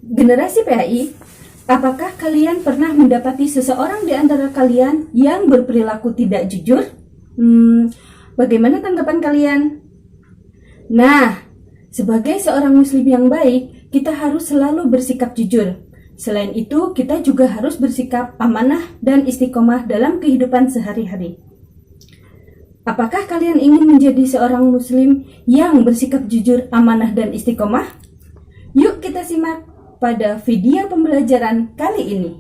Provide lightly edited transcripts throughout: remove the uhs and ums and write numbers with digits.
Generasi PAI, apakah kalian pernah mendapati seseorang di antara kalian yang berperilaku tidak jujur? Bagaimana tanggapan kalian? Nah, sebagai seorang muslim yang baik, kita harus selalu bersikap jujur. Selain itu, kita juga harus bersikap amanah dan istiqomah dalam kehidupan sehari-hari. Apakah kalian ingin menjadi seorang muslim yang bersikap jujur, amanah, dan istiqomah? Yuk kita simak pada video pembelajaran kali ini.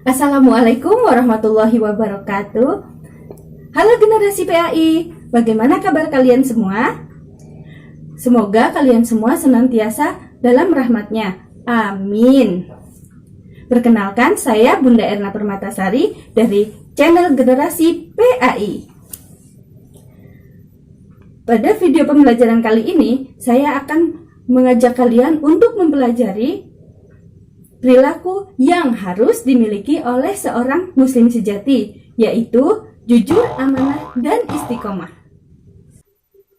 Assalamualaikum warahmatullahi wabarakatuh. Halo generasi PAI, bagaimana kabar kalian semua? Semoga kalian semua senantiasa dalam rahmatnya. Amin. Perkenalkan, saya Bunda Erna Permatasari dari channel Generasi PAI. Pada video pembelajaran kali ini, saya akan mengajak kalian untuk mempelajari perilaku yang harus dimiliki oleh seorang muslim sejati, yaitu jujur, amanah, dan istiqomah.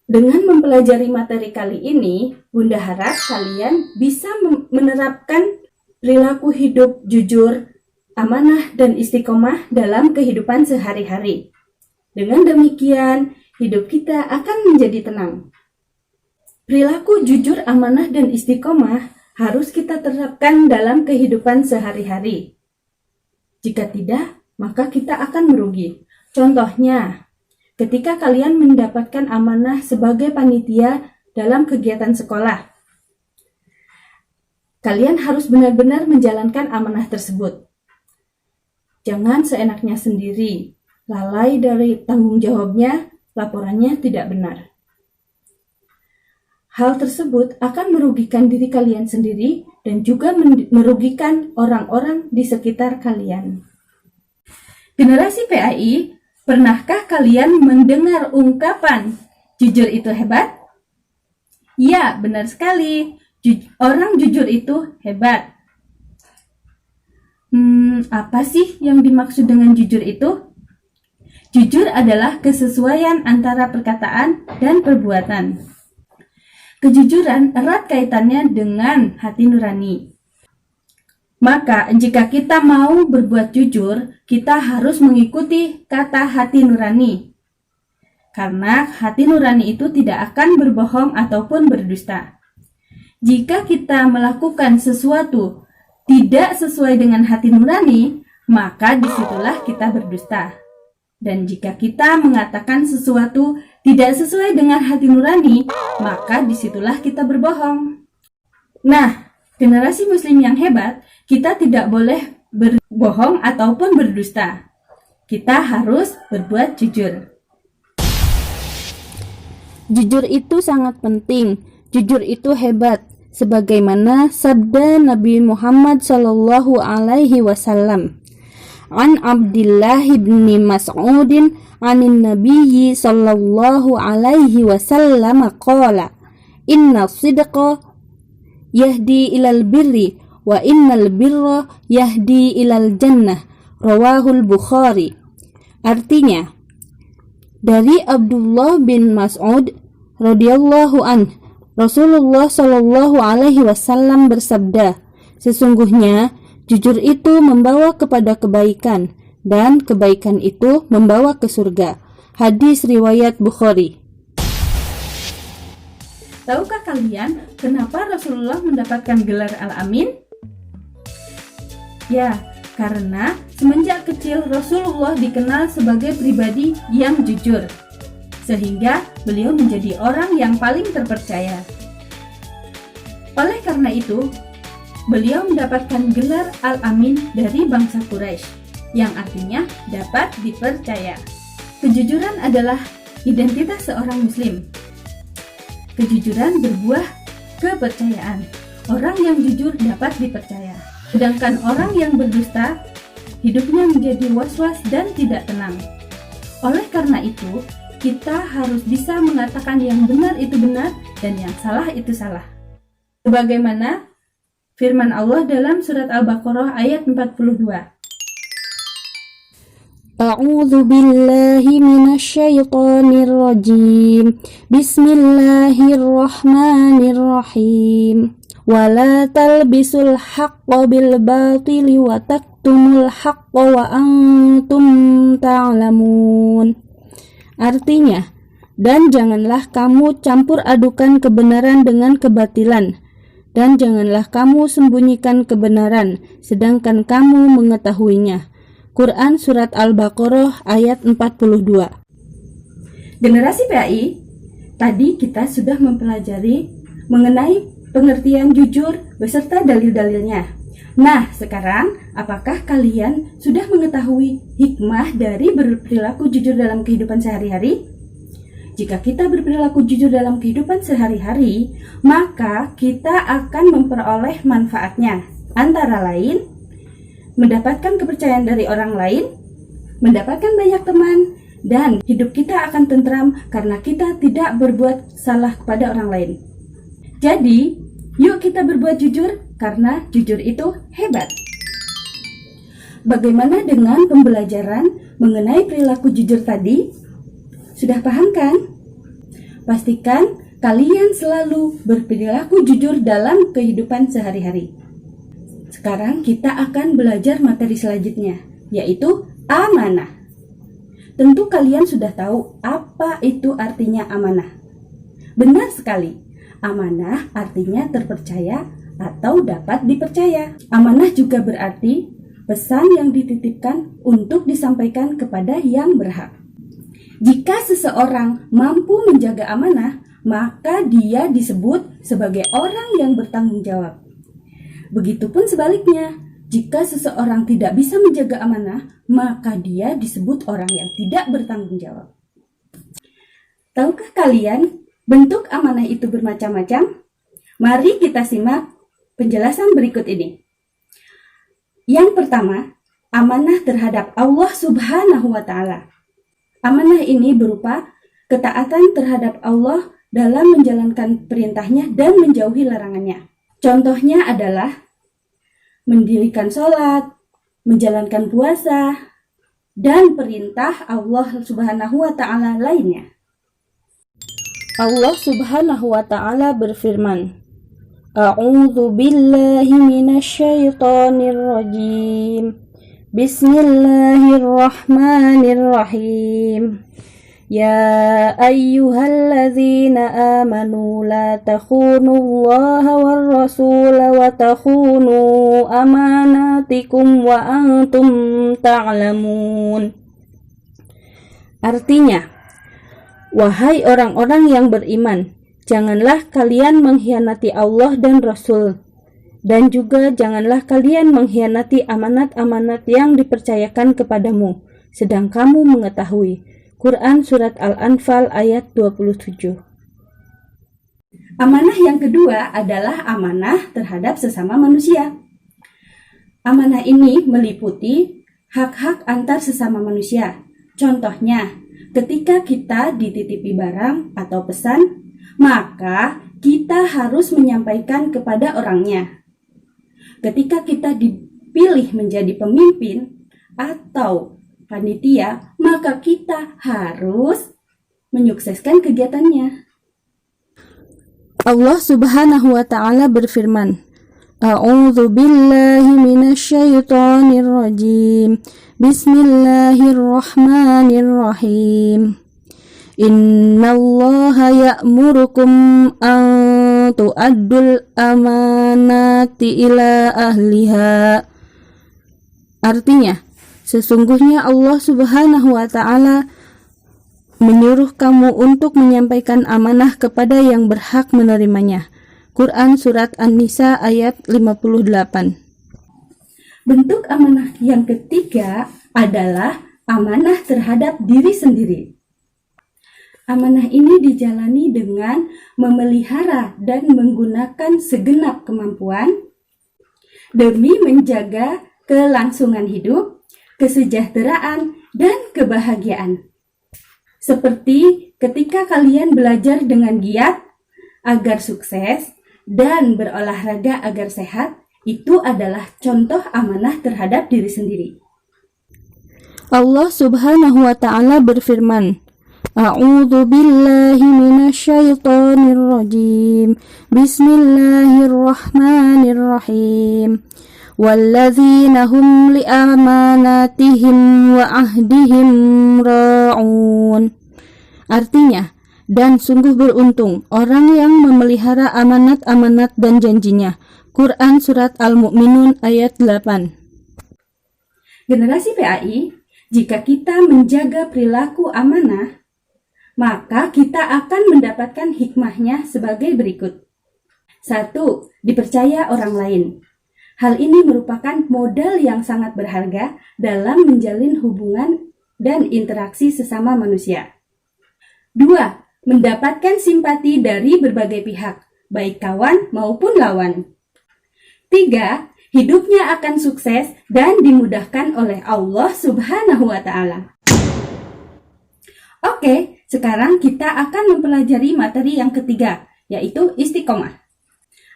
Dengan mempelajari materi kali ini, Bunda harap kalian bisa menerapkan perilaku hidup jujur, amanah, dan istiqomah dalam kehidupan sehari-hari. Dengan demikian, hidup kita akan menjadi tenang. Perilaku jujur, amanah, dan istiqomah harus kita terapkan dalam kehidupan sehari-hari. Jika tidak, maka kita akan merugi. Contohnya, ketika kalian mendapatkan amanah sebagai panitia dalam kegiatan sekolah, kalian harus benar-benar menjalankan amanah tersebut. Jangan seenaknya sendiri, lalai dari tanggung jawabnya, laporannya tidak benar. Hal tersebut akan merugikan diri kalian sendiri dan juga merugikan orang-orang di sekitar kalian. Generasi PAI, pernahkah kalian mendengar ungkapan jujur itu hebat? Ya, benar sekali. Orang jujur itu hebat. Apa sih yang dimaksud dengan jujur itu? Jujur adalah kesesuaian antara perkataan dan perbuatan. Kejujuran erat kaitannya dengan hati nurani. Maka, jika kita mau berbuat jujur, kita harus mengikuti kata hati nurani. Karena hati nurani itu tidak akan berbohong ataupun berdusta. Jika kita melakukan sesuatu tidak sesuai dengan hati nurani, maka disitulah kita berdusta. Dan jika kita mengatakan sesuatu tidak sesuai dengan hati nurani, maka disitulah kita berbohong. Nah, generasi muslim yang hebat, kita tidak boleh berbohong ataupun berdusta. Kita harus berbuat jujur. Jujur itu sangat penting. Jujur itu hebat. Sebagaimana sabda Nabi Muhammad SAW. An Abdullah bin Mas'udin anin Nabiyyi sallallahu alaihi wasallam qala inna sidqa yahdi ilal birri wa innal birra yahdi ilal jannah, rawahul Bukhari. Artinya, dari Abdullah bin Mas'ud radhiyallahu an, Rasulullah sallallahu alaihi wasallam bersabda, sesungguhnya jujur itu membawa kepada kebaikan, dan kebaikan itu membawa ke surga. Hadis riwayat Bukhari. Tahukah kalian kenapa Rasulullah mendapatkan gelar Al-Amin? Ya, karena semenjak kecil Rasulullah dikenal sebagai pribadi yang jujur, sehingga beliau menjadi orang yang paling terpercaya. Oleh karena itu, beliau mendapatkan gelar Al-Amin dari bangsa Quraisy, yang artinya dapat dipercaya. Kejujuran adalah identitas seorang muslim. Kejujuran berbuah kepercayaan. Orang yang jujur dapat dipercaya. Sedangkan orang yang berdusta, hidupnya menjadi was-was dan tidak tenang. Oleh karena itu, kita harus bisa mengatakan yang benar itu benar dan yang salah itu salah. Sebagaimana firman Allah dalam surat Al-Baqarah ayat 42. A'udzu billahi minasyaitonir rajim. Bismillahirrahmanirrahim. Wala talbisul haqqo bil batili wa taktumul haqqo wa antum ta'lamun. Artinya, dan janganlah kamu campur adukan kebenaran dengan kebatilan, dan janganlah kamu sembunyikan kebenaran sedangkan kamu mengetahuinya. Quran Surat Al-Baqarah ayat 42. Generasi PAI, tadi kita sudah mempelajari mengenai pengertian jujur beserta dalil-dalilnya. Nah, sekarang apakah kalian sudah mengetahui hikmah dari berperilaku jujur dalam kehidupan sehari-hari? Jika kita berperilaku jujur dalam kehidupan sehari-hari, maka kita akan memperoleh manfaatnya. Antara lain, mendapatkan kepercayaan dari orang lain, mendapatkan banyak teman, dan hidup kita akan tentram karena kita tidak berbuat salah kepada orang lain. Jadi, yuk kita berbuat jujur karena jujur itu hebat. Bagaimana dengan pembelajaran mengenai perilaku jujur tadi? Sudah paham kan? Pastikan kalian selalu berperilaku jujur dalam kehidupan sehari-hari. Sekarang kita akan belajar materi selanjutnya, yaitu amanah. Tentu kalian sudah tahu apa itu artinya amanah. Benar sekali, amanah artinya terpercaya atau dapat dipercaya. Amanah juga berarti pesan yang dititipkan untuk disampaikan kepada yang berhak. Jika seseorang mampu menjaga amanah, maka dia disebut sebagai orang yang bertanggung jawab. Begitupun sebaliknya, jika seseorang tidak bisa menjaga amanah, maka dia disebut orang yang tidak bertanggung jawab. Tahukah kalian, bentuk amanah itu bermacam-macam? Mari kita simak penjelasan berikut ini. Yang pertama, amanah terhadap Allah Subhanahu wa Ta'ala. Amanah ini berupa ketaatan terhadap Allah dalam menjalankan perintahnya dan menjauhi larangannya. Contohnya adalah mendirikan sholat, menjalankan puasa, dan perintah Allah Subhanahu wa Ta'ala lainnya. Allah Subhanahu wa Ta'ala berfirman, A'udzu billahi minasyaitonir rajim. Bismillahirrahmanirrahim. Ya ayyuhalladzina amanu la takhunullaha war rasula wa takhunu amanatikum wa antum ta'lamun. Artinya, wahai orang-orang yang beriman, janganlah kalian mengkhianati Allah dan Rasul, dan juga janganlah kalian mengkhianati amanat-amanat yang dipercayakan kepadamu, sedang kamu mengetahui. Quran Surat Al-Anfal ayat 27. Amanah yang kedua adalah amanah terhadap sesama manusia. Amanah ini meliputi hak-hak antar sesama manusia. Contohnya, ketika kita dititipi barang atau pesan, maka kita harus menyampaikan kepada orangnya. Ketika kita dipilih menjadi pemimpin atau panitia, maka kita harus menyukseskan kegiatannya. Allah Subhanahu wa Ta'ala berfirman, A'udzu billahi minasyaitonir rajim. Bismillahirrahmanirrahim. Innallaha ya'murukum an tu'addul amanati ila ahliha. Artinya, sesungguhnya Allah Subhanahu wa Ta'ala menyuruh kamu untuk menyampaikan amanah kepada yang berhak menerimanya. Quran Surat An-Nisa ayat 58. Bentuk amanah yang ketiga adalah amanah terhadap diri sendiri. Amanah ini dijalani dengan memelihara dan menggunakan segenap kemampuan demi menjaga kelangsungan hidup, kesejahteraan, dan kebahagiaan. Seperti ketika kalian belajar dengan giat agar sukses, dan berolahraga agar sehat, itu adalah contoh amanah terhadap diri sendiri. Allah Subhanahu wa taala berfirman, A'udzu billahi minasyaitonir rajim. Bismillahirrahmanirrahim. Walladzina hum liamanatihim wa ahdihim ra'un. Artinya, dan sungguh beruntung orang yang memelihara amanat-amanat dan janjinya. Quran Surat Al-Mu'minun ayat 8. Generasi PAI, jika kita menjaga perilaku amanah, maka kita akan mendapatkan hikmahnya sebagai berikut. 1. Dipercaya orang lain. Hal ini merupakan modal yang sangat berharga dalam menjalin hubungan dan interaksi sesama manusia. 2. Mendapatkan simpati dari berbagai pihak, baik kawan maupun lawan. 3. Hidupnya akan sukses dan dimudahkan oleh Allah Subhanahu wa taala. Oke, sekarang kita akan mempelajari materi yang ketiga, yaitu istiqomah.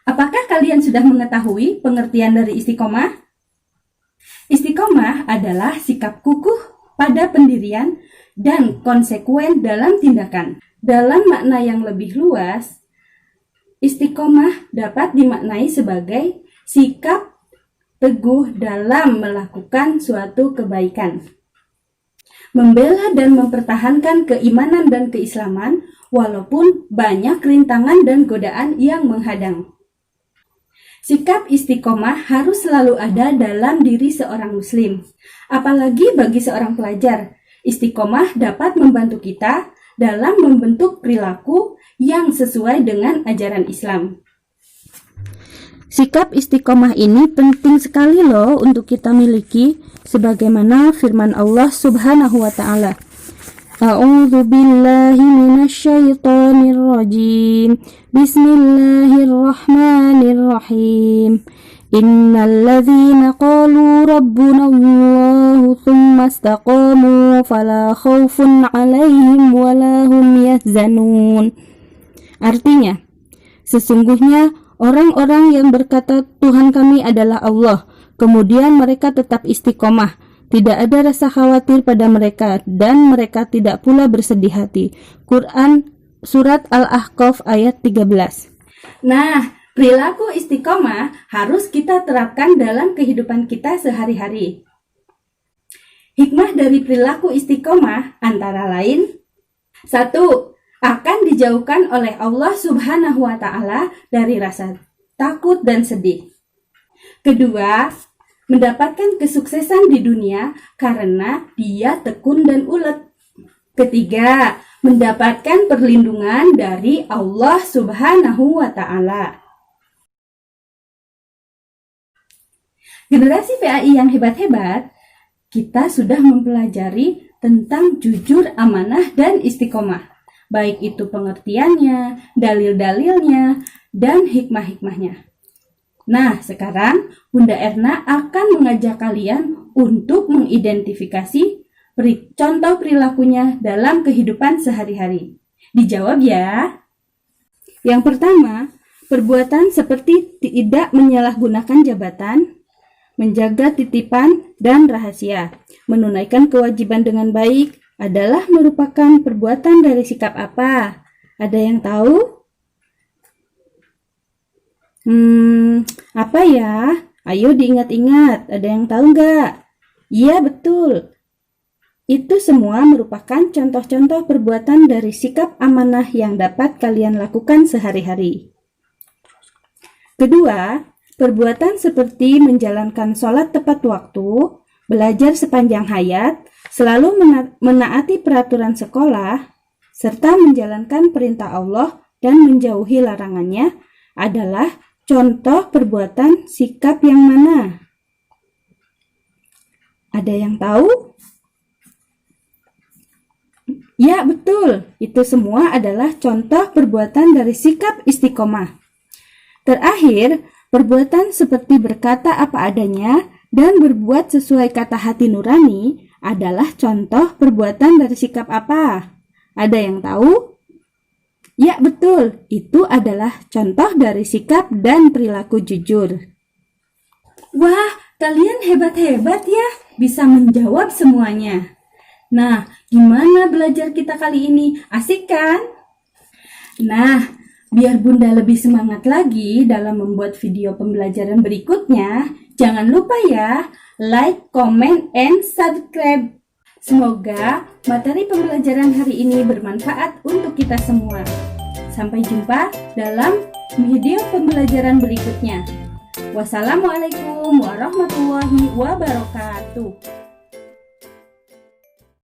Apakah kalian sudah mengetahui pengertian dari istiqomah? Istiqomah adalah sikap kukuh pada pendirian dan konsekuen dalam tindakan. Dalam makna yang lebih luas, istiqomah dapat dimaknai sebagai sikap teguh dalam melakukan suatu kebaikan, membela dan mempertahankan keimanan dan keislaman walaupun banyak rintangan dan godaan yang menghadang. Sikap istiqomah harus selalu ada dalam diri seorang muslim. Apalagi bagi seorang pelajar, istiqomah dapat membantu kita dalam membentuk perilaku yang sesuai dengan ajaran Islam. Sikap istiqomah ini penting sekali loh untuk kita miliki, sebagaimana firman Allah Subhanahu wa taala. A'udzu billahi minasyaitonir rajim. Bismillahirrahmanirrahim. Innal ladzina qalu rabbuna Allahu tsumma istaqamu fala khaufun 'alaihim wala hum yahzanun. Artinya, sesungguhnya orang-orang yang berkata Tuhan kami adalah Allah, kemudian mereka tetap istiqomah, tidak ada rasa khawatir pada mereka, dan mereka tidak pula bersedih hati. Quran Surat Al-Ahqaf ayat 13. Nah, perilaku istiqomah harus kita terapkan dalam kehidupan kita sehari-hari. Hikmah dari perilaku istiqomah antara lain: 1. Akan dijauhkan oleh Allah Subhanahu wa taala dari rasa takut dan sedih. 2. Mendapatkan kesuksesan di dunia karena dia tekun dan ulet. 3. Mendapatkan perlindungan dari Allah Subhanahu wa taala. Generasi PAI yang hebat-hebat, kita sudah mempelajari tentang jujur, amanah, dan istiqomah. Baik itu pengertiannya, dalil-dalilnya, dan hikmah-hikmahnya. Nah, sekarang Bunda Erna akan mengajak kalian untuk mengidentifikasi contoh perilakunya dalam kehidupan sehari-hari. Dijawab ya. Yang pertama, perbuatan seperti tidak menyalahgunakan jabatan, menjaga titipan dan rahasia, menunaikan kewajiban dengan baik adalah merupakan perbuatan dari sikap apa? Ada yang tahu? Apa ya? Ayo diingat-ingat. Ada yang tahu nggak? Iya, betul. Itu semua merupakan contoh-contoh perbuatan dari sikap amanah yang dapat kalian lakukan sehari-hari. Kedua, perbuatan seperti menjalankan sholat tepat waktu, belajar sepanjang hayat, selalu menaati peraturan sekolah, serta menjalankan perintah Allah dan menjauhi larangannya adalah contoh perbuatan sikap yang mana? Ada yang tahu? Ya, betul. Itu semua adalah contoh perbuatan dari sikap istiqomah. Terakhir, perbuatan seperti berkata apa adanya dan berbuat sesuai kata hati nurani adalah contoh perbuatan dari sikap apa? Ada yang tahu? Ya betul, itu adalah contoh dari sikap dan perilaku jujur. Wah, kalian hebat-hebat ya, bisa menjawab semuanya. Nah, gimana belajar kita kali ini? Asik kan? Nah, biar Bunda lebih semangat lagi dalam membuat video pembelajaran berikutnya, jangan lupa ya, like, comment, and subscribe. Semoga materi pembelajaran hari ini bermanfaat untuk kita semua. Sampai jumpa dalam video pembelajaran berikutnya. Wassalamualaikum warahmatullahi wabarakatuh.